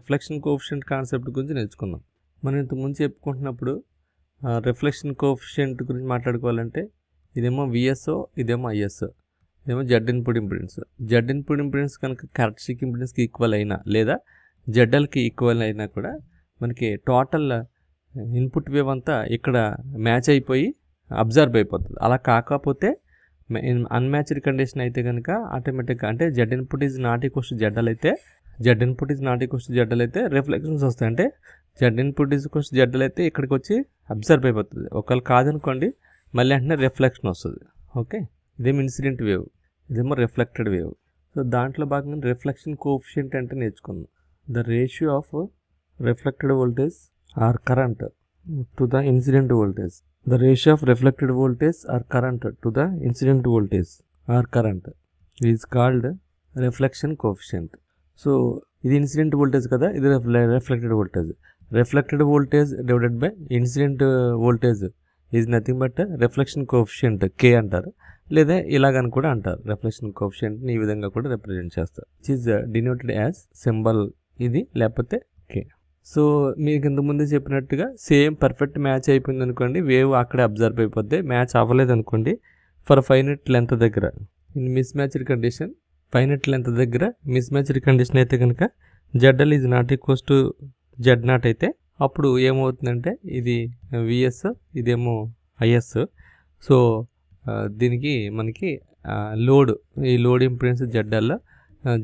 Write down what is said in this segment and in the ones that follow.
Reflection coefficient concept గురించి నేర్చుకుందాం. మనం ఇంతకుముందు చెప్పుకుంటున్నప్పుడు రిఫ్లెక్షన్ కోఎఫిషియంట్ గురించి మాట్లాడుకోవాలంటే ఇదేమో విఎస్ఓ, ఇదేమో ఐఎస్ఓ, ఇదేమో Z input impedance. Z input impedance కనుక క్యారెక్టరిస్టిక్ ఇంపిడెన్స్కి ఈక్వల్ అయినా లేదా జెడ్ఎల్కి ఈక్వల్ అయినా కూడా మనకి టోటల్ ఇన్పుట్ వేవ్ అంతా ఇక్కడ మ్యాచ్ అయిపోయి అబ్జర్వ్ అయిపోతుంది. అలా కాకపోతే అన్మ్యాచ్డ్ కండిషన్ అయితే కనుక ఆటోమేటిక్గా అంటే Z input is not equals to ZL అయితే రిఫ్లెక్షన్స్ వస్తాయి. అంటే Z input is equals to ZL అయితే ఇక్కడికి వచ్చి అబ్జర్వ్ అయిపోతుంది. ఒకవేళ కాదనుకోండి మళ్ళీ వెంటనే రిఫ్లెక్షన్ వస్తుంది. ఓకే, ఇదేమో ఇన్సిడెంట్ వేవ్, ఇదేమో రిఫ్లెక్టెడ్ వేవ్. సో దాంట్లో భాగంగా రిఫ్లెక్షన్ కోఎఫిషియంట్ అంటే నేర్చుకుందాం. The ratio of reflected voltage or current to the incident voltage. The ratio of reflected voltage or current to the incident voltage or current is called reflection coefficient. So, ఇది incident voltage కదా, ఇది reflected voltage. Reflected voltage divided by incident voltage is nothing but reflection coefficient కే అంటారు, లేదా ఇలాగని కూడా అంటారు. Reflection కోఎఫిషియంట్ని ఈ విధంగా కూడా రిప్రజెంట్ చేస్తారు. It is denoted as symbol ఇది, లేకపోతే కే. సో మీకు ఇంతకుముందు చెప్పినట్టుగా సేమ్ పర్ఫెక్ట్ మ్యాచ్ అయిపోయింది అనుకోండి, వేవ్ అక్కడే అబ్జర్వ్ అయిపోద్ది. మ్యాచ్ అవ్వలేదు అనుకోండి ఫర్ ఫైనట్ లెంత్ దగ్గర in miss matched condition, finite length దగ్గర మిస్ మ్యాచ్డ్ కండిషన్ అయితే కనుక ZL is not equals to Z not అయితే అప్పుడు ఏమవుతుందంటే ఇది విఎస్, ఇదేమో ఐఎస్. సో దీనికి మనకి లోడ్, ఈ load impedance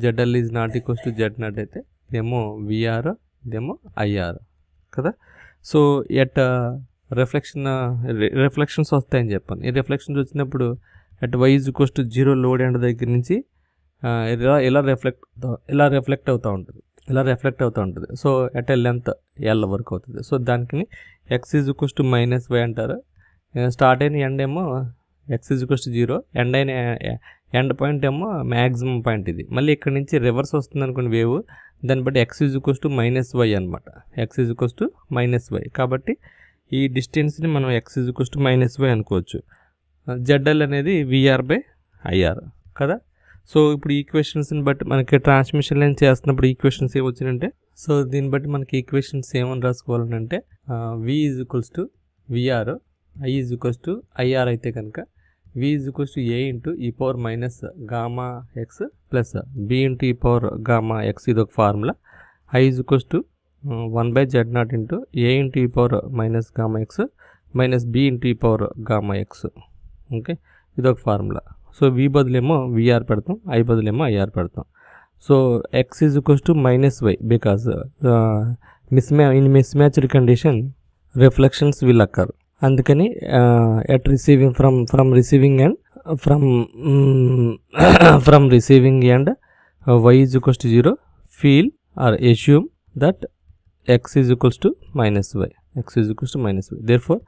ZL is not equals to Z not అయితే ఇదేమో విఆర్, ఇదేమో ఐఆర్ కదా. సో ఎట్ రిఫ్లెక్షన్స్ వస్తాయని చెప్పాను. ఈ రిఫ్లెక్షన్స్ వచ్చినప్పుడు at why is equals to 0 load end దగ్గర నుంచి ఇలా రిఫ్లెక్ట్ అవుతూ ఉంటుంది. సో ఎట్ లెంత్ ఎల్ వరకు అవుతుంది. సో దానికి X is equals to minus Y అంటారు. స్టార్ట్ అయిన ఎండ్ ఏమో X is equals to 0, end అయిన ఎండ్ పాయింట్ ఏమో మ్యాక్సిమం పాయింట్. ఇది మళ్ళీ ఇక్కడ నుంచి రివర్స్ వస్తుంది అనుకోండి వేవ్, దాన్ని బట్టి X is equals to minus Y అనమాట. X is equals to minus Y కాబట్టి ఈ డిస్టెన్స్ని మనం X is equals to minus Y అనుకోవచ్చు. జెడ్ఎల్ అనేది విఆర్ బై ఐఆర్ కదా. సో ఇప్పుడు ఈక్వేషన్స్ని బట్టి మనకి ట్రాన్స్మిషన్ లైన్ చేస్తున్నప్పుడు ఈక్వేషన్స్ ఏమొచ్చినంటే, సో దీన్ని బట్టి మనకి ఈక్వేషన్స్ ఏమని రాసుకోవాలంటే V is equals to VR, I is equals to IR అయితే కనుక V is equals to A into e power minus gamma x plus B into e power gamma x ఇది ఒక formula. I is equals to 1 by z naught into A into e power minus gamma x minus B into e power gamma x. Okay, ఇది ఒక formula. So V బదులేమో VR పెడతాం, I బదులేమో IR పెడతాం. So x is equals to minus y because in mismatched condition reflections will occur. అందుకని at receiving from receiving end y is equals to 0, feel or assume that x is equals to minus y. Therefore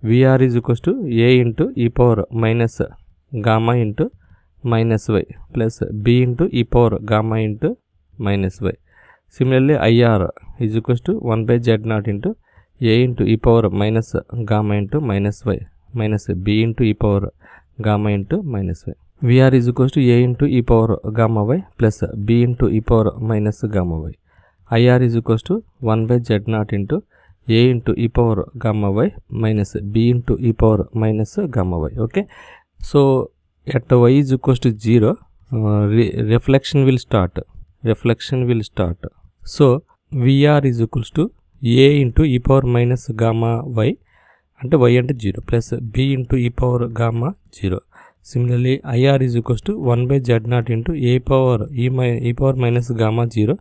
VR is equals to A into e power minus gamma into minus y plus B into e power gamma into minus y. Similarly IR is equals to 1 by z naught into A into e power minus gamma into minus y minus B into e power gamma into minus y. VR is equals to A into e power gamma y plus B into e power minus gamma y. IR is equals to 1 by z naught into A into e power gamma y minus B into e power minus gamma y. Okay. So at y is equals to 0, reflection will start. So VR is equals to A into e power minus gamma y అంటే y అంటే 0 plus B into e power gamma 0. Similarly IR is equals to 1 by z naught into e power minus gamma 0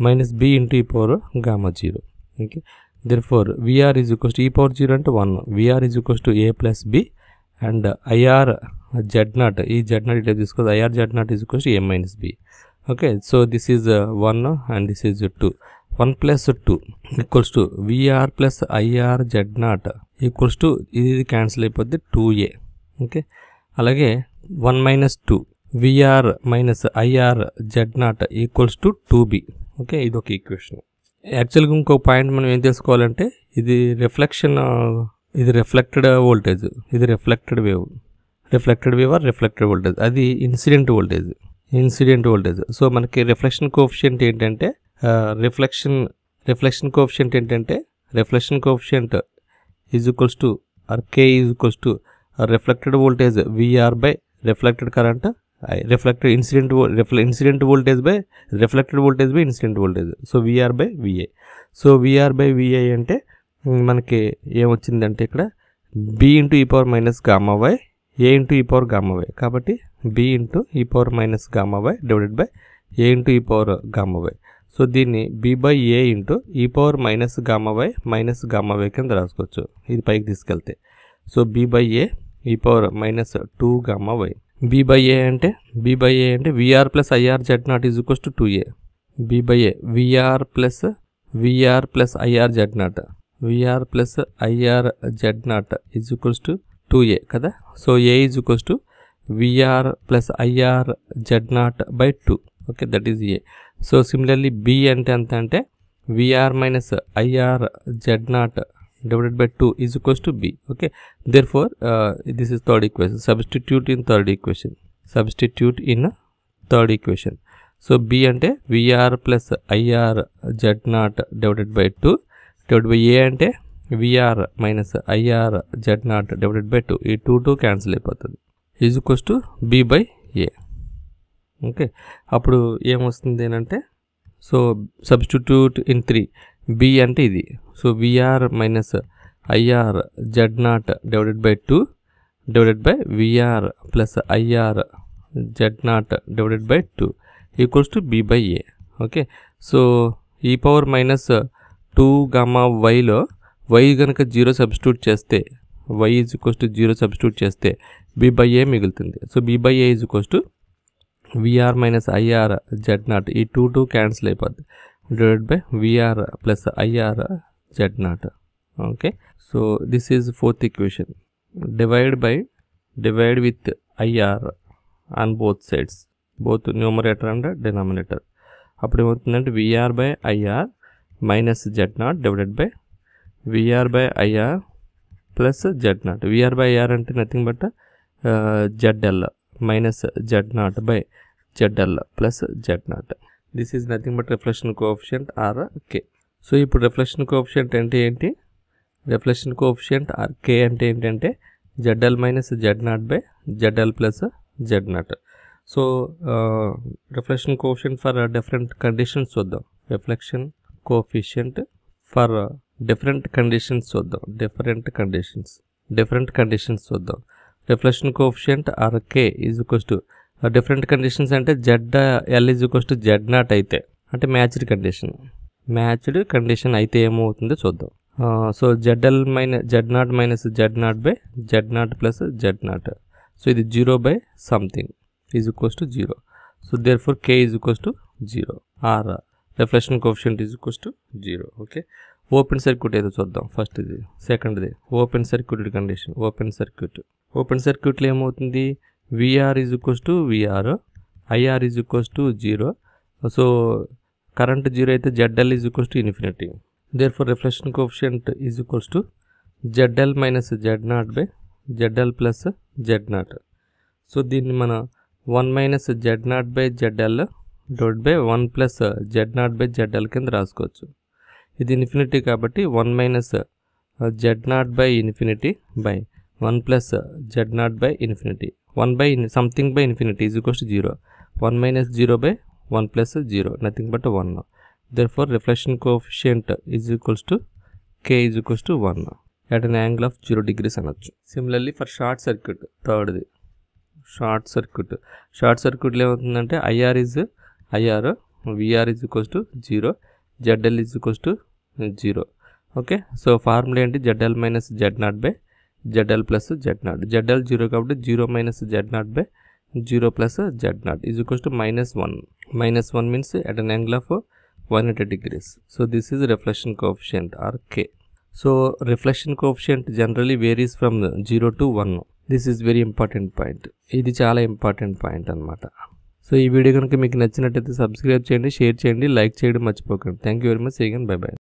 minus B into e power gamma 0. Okay. Therefore VR is equals to e power 0 అంటే 1. VR is equals to A plus B and IR z naught, ఈ z naught ఇట్లా తీసుకోవచ్చు. IR z naught is equals to A minus B. Okay. So this is 1 and this is 2. 1 plus 2 equals to VR plus IR z naught equals to ఇది cancel అయిపోద్ది 2A. Okay, అలాగే 1 minus 2 VR minus IR z naught equals to 2B. Okay, ఇది ఒక equation. యాక్చువల్గా ఇంకో point మనం ఏం తెలుసుకోవాలంటే ఇది రిఫ్లెక్టెడ్ వోల్టేజ్, ఇది reflected wave or reflected voltage, అది ఇన్సిడెంట్ వోల్టేజ్. సో మనకి రిఫ్లెక్షన్ కోఎఫిషియంట్ ఏంటంటే రిఫ్లెక్షన్ కోఎఫిషియంట్ ఏంటంటే reflection coefficient is equals to R K is equals to reflected voltage VR by reflected current reflected incident voltage by reflected voltage by incident voltage. So VR by VI. So VR by VI అంటే మనకి ఏమొచ్చిందంటే ఇక్కడ B into E power minus gamma Y A into E power gamma Y. కాబట్టి B into E power minus gamma Y divided by A into E power gamma Y. So దీన్ని B by A into E power minus gamma Y కింద రాసుకోవచ్చు ఇది పైకి తీసుకెళ్తే. So B by A e power minus 2 gamma Y. B by A అంటే VR plus IR Z not is equals to 2a. B by A VR plus IR Z not is equals to 2a కదా. So A is equals to VR plus IR Z not by 2. Okay, that is A. So similarly B అంటే ఎంత అంటే VR minus IR Z not divided by 2 is equals to b. Okay, therefore this is third equation. Substitute in third equation. So b ante vr plus ir z naught divided by 2 divided by a ante vr minus ir z naught divided by 2. ఈ 2 cancel అయిపోతుంది is equals to b by a. Okay, అప్పుడు ఏమొస్తుంది అంటే so substitute in 3. b అంటే ఇది. So vr minus IR Z naught divided by 2 divided by vr plus IR Z naught divided by 2 equals to b by a. Okay, so ఈ power minus 2 gamma వైలో y కనుక 0 substitute చేస్తే y is equals to 0 substitute చేస్తే b by a మిగులుతుంది. So b by a is equals to vr minus IR Z not ఈ 2 cancel అయిపోద్ది divided by vr plus ir z naught. Okay, so this is fourth equation. Divide with ir on both sides, both numerator and denominator. అప్పుడు ఏమవుతుందంటే vr by ir minus z naught divided by vr by ir plus z naught. vr by ir అంటే nothing but zl minus z naught by zl plus z naught. This is nothing but reflection coefficient or k. So ఇప్పుడు reflection coefficient అంటే ఏంటి? Reflection coefficient or k అంటే ఏంటంటే zl minus z not by zl plus z not. So reflection coefficient for different conditions చూద్దాం. Reflection coefficient for different conditions చూద్దాం. Different conditions చూద్దాం. Reflection coefficient or k is equals to different conditions అంటే ZL is equals to Z not అయితే అంటే matched condition అయితే ఏమవుతుందో చూద్దాం. So ZL minus Z not minus Z not by Z not plus Z not. So ఇది 0 by something is equals to 0. So therefore k is equals to 0 or reflection coefficient is equals to 0. Okay, open circuit ఏదో చూద్దాం. First ఇది, సెకండ్ది open circuited condition. Open సర్క్యూట్లో ఏమవుతుంది? vr is equals to vr, ir is equals to 0. So current 0 అయితే zl is equals to infinity. therefore reflection coefficient is equals to zl minus z naught by zl plus z naught. So దీన్ని మన 1 minus z naught by zl divide by 1 plus z naught by zl కింద రాసుకోవచ్చు. ఇది infinity కాబట్టి 1 minus z naught by infinity by 1 plus z naught by infinity. 1 by something by infinity is equals to 0. 1 minus 0 by 1 plus 0, nothing but 1. Therefore reflection coefficient is equals to k is equals to 1 at an angle of 0 degrees అనొచ్చు. Similarly for short circuit, థర్డ్ది short సర్క్యూట్లో ఏమవుతుందంటే IR VR is equals to 0, ZL is equals to 0. Okay, so formula ఏంటి? ZL minus Z not by ZL plus Z not. ZL 0 కాబట్టి 0 minus Z not by 0 plus Z not is equals to -1. -1 means at an angle of 180 degrees. So this is reflection coefficient or k. So reflection coefficient generally varies from 0 to 1. This is very important point. ఇది చాలా important point అనమాట. So ఈ video కనుక మీకు నచ్చినట్టయితే subscribe చేయండి, share చేయండి, like చేయడం మర్చిపోకండి. Thank you very much. See you again. Bye by.